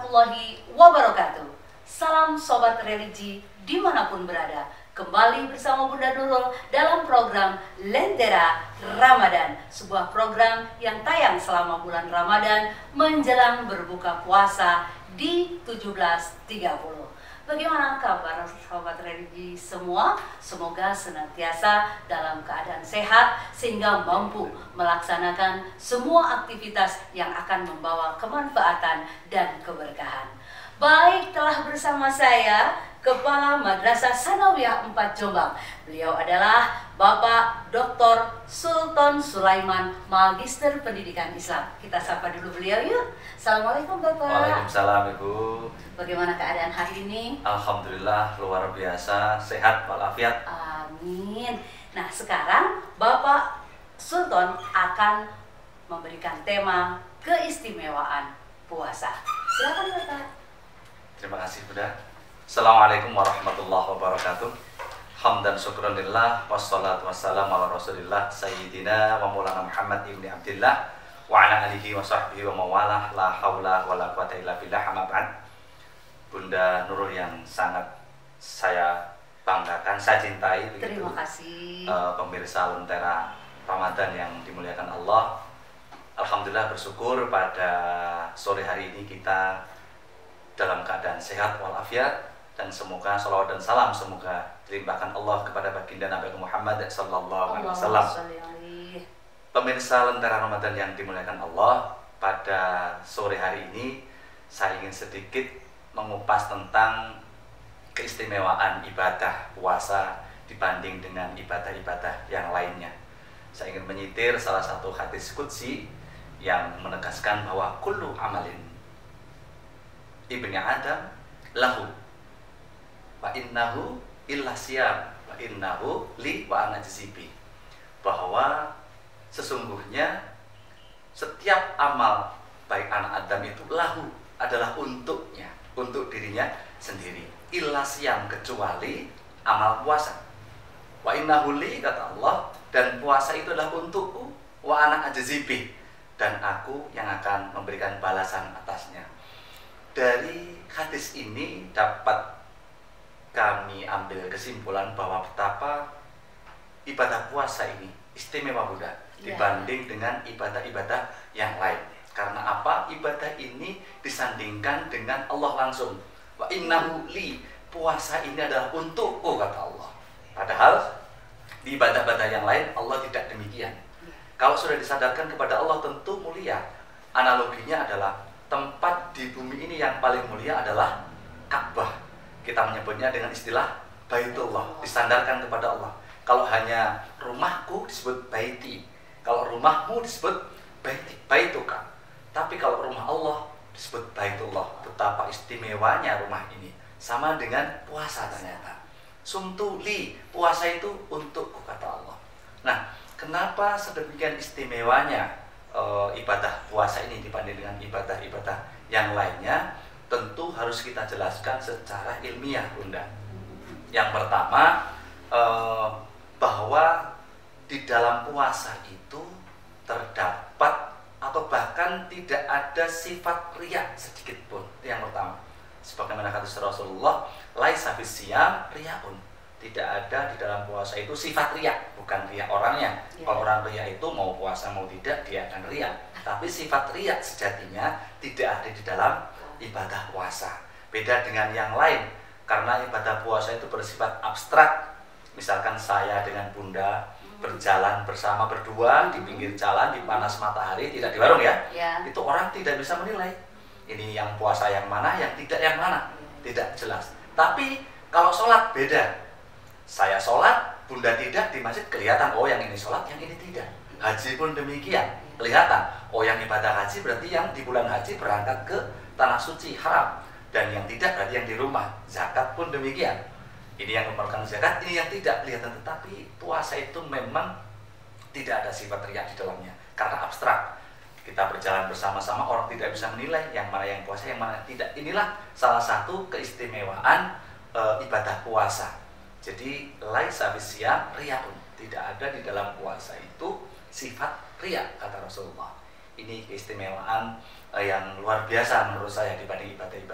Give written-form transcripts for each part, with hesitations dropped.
warahmatullahi wabarakatuh. Salam sobat religi dimanapun berada. Kembali bersama Bunda Nurul dalam program Lentera Ramadan, sebuah program yang tayang selama bulan Ramadan menjelang berbuka puasa di 17.30. Bagaimana kabar sahabat religi semua? Semoga senantiasa dalam keadaan sehat sehingga mampu melaksanakan semua aktivitas yang akan membawa kemanfaatan dan keberkahan. Baik, telah bersama saya Kepala Madrasah Sanawiyah 4 Jombang. Beliau adalah Bapak Dr. Sultan Sulaiman, Magister Pendidikan Islam. Kita sapa dulu beliau yuk. Assalamualaikum Bapak. Waalaikumsalam Ibu. Bagaimana keadaan hari ini? Alhamdulillah luar biasa, sehat walafiat. Amin. Nah, sekarang Bapak Sultan akan memberikan tema keistimewaan puasa. Silakan Bapak. Terima kasih Bunda. Assalamualaikum warahmatullahi wabarakatuh. Hamdan syukran lillah, wassalatu wassalamu ala rasulillah Sayyidina wa maulana Muhammad ibni Abdillah wa ala alihi wa sahbihi wa mawalah, la hawla wa la quwata illa billah, amma ba'd. Bunda Nurul yang sangat saya banggakan, saya cintai begitu. Terima kasih. Pemirsa Lentera Ramadan yang dimuliakan Allah. Alhamdulillah bersyukur pada sore hari ini kita dalam keadaan sehat walafiat, dan semoga salawat dan salam semoga dilimpahkan Allah kepada baginda Nabi Muhammad sallallahu alaihi wasallam. Pemirsa Lentera Ramadan yang dimuliakan Allah, pada sore hari ini saya ingin sedikit mengupas tentang keistimewaan ibadah puasa dibanding dengan ibadah-ibadah yang lainnya. Saya ingin menyitir salah satu hadis qudsi yang menegaskan bahwa kullu amalin ibni Adam lahu wa innahu illa siyam wa innahu li wa ana jazibi, bahwa sesungguhnya setiap amal baik anak Adam itu lahu adalah untuknya, untuk dirinya sendiri, illa siyam kecuali amal puasa, wa innahu li kata Allah, dan puasa itu adalah untukku, wa ana jazibi, dan aku yang akan memberikan balasan atasnya. Dari hadis ini dapat kami ambil kesimpulan bahwa betapa ibadah puasa ini istimewa Bunda dibanding dengan ibadah-ibadah yang lain. Karena apa? Ibadah ini disandingkan dengan Allah langsung. Wa innahu li, puasa ini adalah untukku kata Allah. Padahal di ibadah-ibadah yang lain Allah tidak demikian. Kalau sudah disadarkan kepada Allah tentu mulia. Analoginya adalah tempat di bumi ini yang paling mulia adalah Ka'bah. Kita menyebutnya dengan istilah Baitullah, disandarkan kepada Allah. Kalau hanya rumahku disebut baiti, kalau rumahmu disebut baituka. Tapi kalau rumah Allah disebut Baitullah. Betapa istimewanya rumah ini. Sama dengan puasa ternyata. Sumtuli, puasa itu untukku kata Allah. Nah, kenapa sedemikian istimewanya ibadah puasa ini dibanding dengan ibadah-ibadah yang lainnya? Tentu harus kita jelaskan secara ilmiah Bunda. Yang pertama, bahwa di dalam puasa itu terdapat atau bahkan tidak ada sifat riya sedikit pun. Itu yang pertama. Sebagaimana kata Rasulullah, laisa fis-siyam riyaun. Tidak ada di dalam puasa itu sifat riya, bukan riya orangnya. Kalau orang riya itu mau puasa mau tidak dia akan riya. Tapi sifat riya sejatinya tidak ada di dalam ibadah puasa. Beda dengan yang lain, karena ibadah puasa itu bersifat abstrak. Misalkan saya dengan Bunda berjalan bersama berdua di pinggir jalan di panas matahari, tidak di warung ya. Itu orang tidak bisa menilai ini yang puasa yang mana, yang tidak yang mana, tidak jelas. Tapi kalau sholat beda. Saya sholat, Bunda tidak, di masjid kelihatan, oh yang ini sholat, yang ini tidak. Haji pun demikian, kelihatan, oh yang ibadah haji berarti yang di bulan haji berangkat ke tanah suci haram, dan yang tidak berarti yang di rumah. Zakat pun demikian, ini yang memerlukan zakat, ini yang tidak kelihatan. Tetapi puasa itu memang tidak ada sifat riya di dalamnya, karena abstrak. Kita berjalan bersama-sama, orang tidak bisa menilai yang mana yang puasa, yang mana tidak. Inilah salah satu keistimewaan ibadah puasa. Jadi laisa fis-siyam riyaun, tidak ada di dalam puasa itu sifat riya kata Rasulullah. Ini keistimewaan yang luar biasa menurut saya dibanding ibadah-ibadah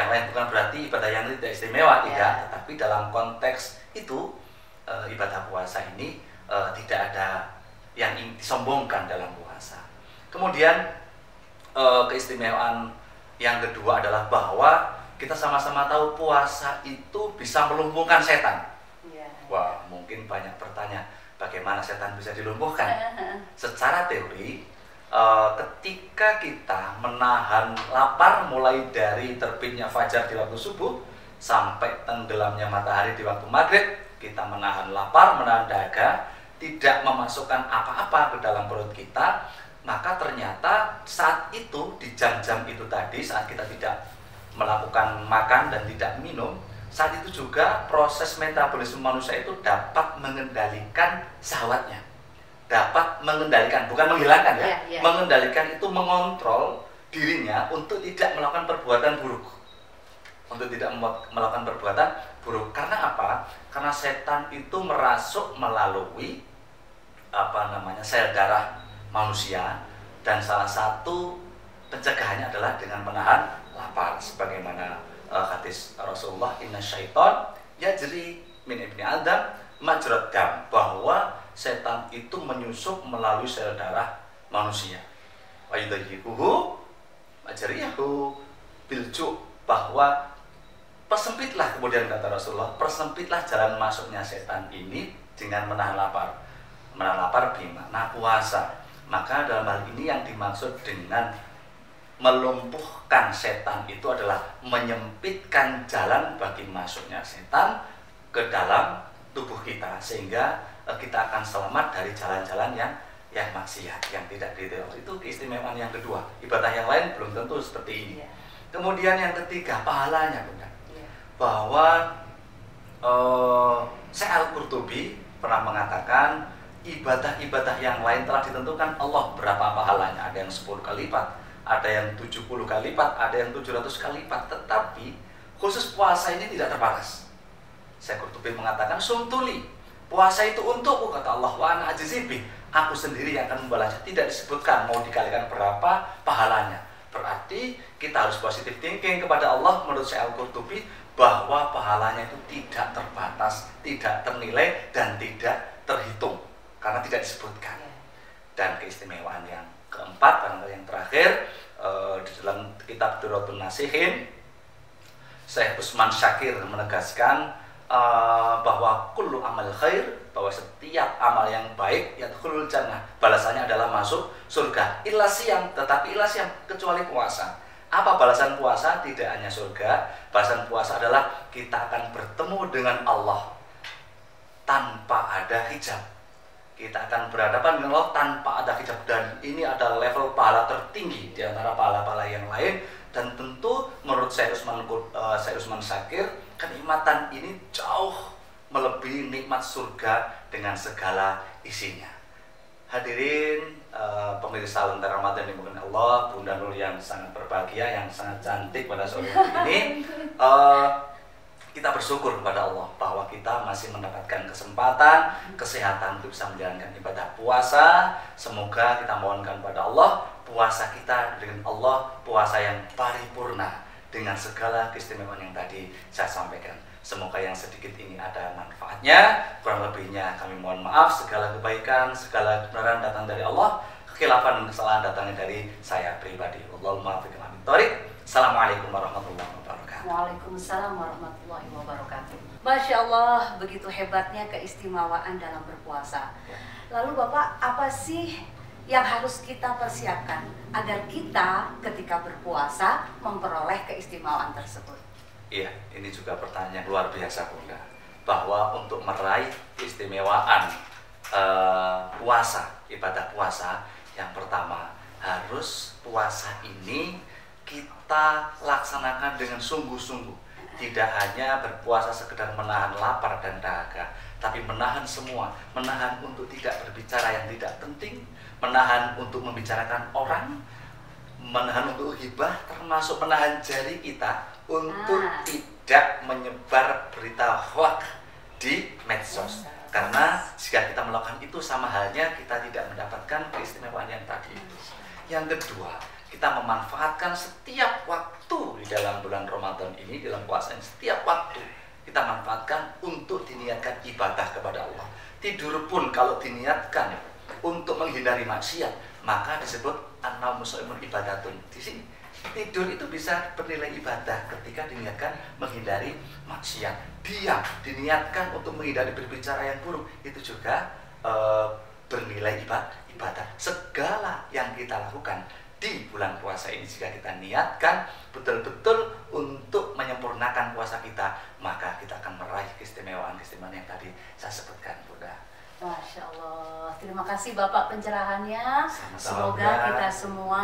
yang lain, bukan berarti ibadah yang tidak istimewa, tidak. Ya. Tetapi dalam konteks itu ibadah puasa ini tidak ada yang disombongkan dalam puasa. Kemudian keistimewaan yang kedua adalah bahwa kita sama-sama tahu puasa itu bisa melumpuhkan setan. Ya. Wah, mungkin banyak bertanya, bagaimana setan bisa dilumpuhkan? Secara teori, ketika kita menahan lapar mulai dari terbitnya fajar di waktu subuh sampai tenggelamnya matahari di waktu maghrib, kita menahan lapar, menahan dahaga, tidak memasukkan apa-apa ke dalam perut kita, maka ternyata saat itu, di jam-jam itu tadi, saat kita tidak melakukan makan dan tidak minum, saat itu juga proses metabolisme manusia itu dapat mengendalikan syahwatnya, dapat mengendalikan, bukan menghilangkan ya, mengendalikan itu, mengontrol dirinya untuk tidak melakukan perbuatan buruk, untuk tidak melakukan perbuatan buruk. Karena apa? Karena setan itu merasuk melalui sel darah manusia, dan salah satu pencegahannya adalah dengan menahan lapar, sebagaimana hadis Rasulullah, inna syaiton yajri min ibni adam majrad dam, bahwa setan itu menyusup melalui sel darah manusia, wa yudayyiquhu majriyahu bilju, bahwa persempitlah, kemudian kata Rasulullah, persempitlah jalan masuknya setan ini dengan menahan lapar. Menahan lapar bermakna puasa. Maka dalam hal ini yang dimaksud dengan melumpuhkan setan itu adalah menyempitkan jalan bagi masuknya setan ke dalam tubuh kita, sehingga kita akan selamat dari jalan-jalan yang maksiat, yang tidak diridhoi. Itu keistimewaan yang kedua. Ibadah yang lain belum tentu seperti ini. Kemudian yang ketiga, pahalanya, Bunda. Bahwa Syekh Al-Qurtubi pernah mengatakan ibadah-ibadah yang lain telah ditentukan Allah berapa pahalanya. Ada yang 10 kali lipat, ada yang 70 kali lipat, ada yang 700 kali lipat. Tetapi khusus puasa ini tidak terbatas. Syekh Qurtubi mengatakan, sumtuli, puasa itu untukku, kata Allah, wa ana ajzibih, aku sendiri yang akan membalasnya. Tidak disebutkan mau dikalikan berapa pahalanya. Berarti kita harus positive thinking kepada Allah menurut Syekh Al-Qurtubi, bahwa pahalanya itu tidak terbatas, tidak ternilai, dan tidak terhitung, karena tidak disebutkan. Dan keistimewaan yang keempat, barangkali yang terakhir, di dalam kitab Durratun Nasihin, Syekh Utsman Syakir menegaskan bahwa kullu amal khair, bahwa setiap amal yang baik yadkhulul jannah, balasannya adalah masuk surga, illa siyam, tetapi illa siyam, kecuali puasa. Apa balasan puasa? Tidak hanya surga. Balasan puasa adalah kita akan bertemu dengan Allah tanpa ada hijab. Kita akan berhadapan dengan Allah tanpa ada hijab, dan ini adalah level pahala tertinggi di antara pahala-pahala yang lain. Dan tentu menurut Syekh Utsman Syakir, kenikmatan ini jauh melebihi nikmat surga dengan segala isinya. Hadirin pemirsa Lentera Ramadan yang dimuliakan Allah, Bunda Nur yang sangat berbahagia, yang sangat cantik pada sore hari ini, kita bersyukur kepada Allah bahwa kita masih mendapatkan kesempatan, kesehatan untuk bisa menjalankan ibadah puasa. Semoga kita mohonkan kepada Allah, puasa kita dengan Allah, puasa yang paripurna dengan segala keistimewaan yang tadi saya sampaikan. Semoga yang sedikit ini ada manfaatnya. Kurang lebihnya kami mohon maaf. Segala kebaikan, segala kebenaran datang dari Allah. Kekhilafan dan kesalahan datangnya dari saya pribadi. Allahumma fiqh amin thoriq. Assalamualaikum warahmatullahi wabarakatuh. Waalaikumsalam warahmatullahi wabarakatuh. Masya Allah, begitu hebatnya keistimewaan dalam berpuasa. Lalu Bapak, apa sih yang harus kita persiapkan agar kita ketika berpuasa memperoleh keistimewaan tersebut? Iya, ini juga pertanyaan yang luar biasa, Bunda. Bahwa untuk meraih keistimewaan puasa, ibadah puasa, yang pertama harus puasa ini kita laksanakan dengan sungguh-sungguh. Tidak hanya berpuasa sekedar menahan lapar dan dahaga, tapi menahan semua, menahan untuk tidak berbicara yang tidak penting, menahan untuk membicarakan orang, menahan untuk hibah, termasuk menahan jari kita untuk tidak menyebar berita hoax di medsos. Karena jika kita melakukan itu, sama halnya kita tidak mendapatkan keistimewaan yang tadi. Yang kedua, kita memanfaatkan setiap waktu di dalam bulan Ramadan ini ini, dalam puasa ini, setiap waktu kita manfaatkan untuk diniatkan ibadah kepada Allah. Tidur pun kalau diniatkan untuk menghindari maksiat, maka disebut an-naumu shaimun ibadatun. Di sini tidur itu bisa bernilai ibadah ketika diniatkan menghindari maksiat. Diam diniatkan untuk menghindari berbicara yang buruk, itu juga bernilai ibadah. Segala yang kita lakukan di bulan puasa ini, jika kita niatkan betul-betul untuk menyempurnakan puasa kita, maka kita akan meraih keistimewaan-keistimewaan yang tadi saya sebutkan, Bunda. Masya Allah, terima kasih Bapak pencerahannya. Sama-sama, Semoga Bunda. kita semua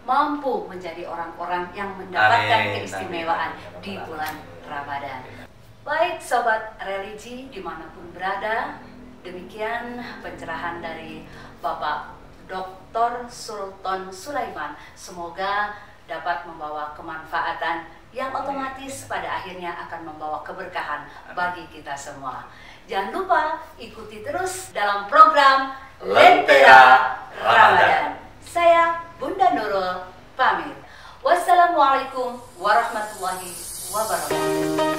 mampu menjadi orang-orang yang mendapatkan Amin, keistimewaan amin. di bulan Ramadan. Baik Sobat Religi dimanapun berada, demikian pencerahan dari Bapak Dr. Sultan Sulaiman. Semoga dapat membawa kemanfaatan yang otomatis pada akhirnya akan membawa keberkahan bagi kita semua. Jangan lupa ikuti terus dalam program Lentera Ramadan. Saya Bunda Nurul pamit. Wassalamualaikum warahmatullahi wabarakatuh.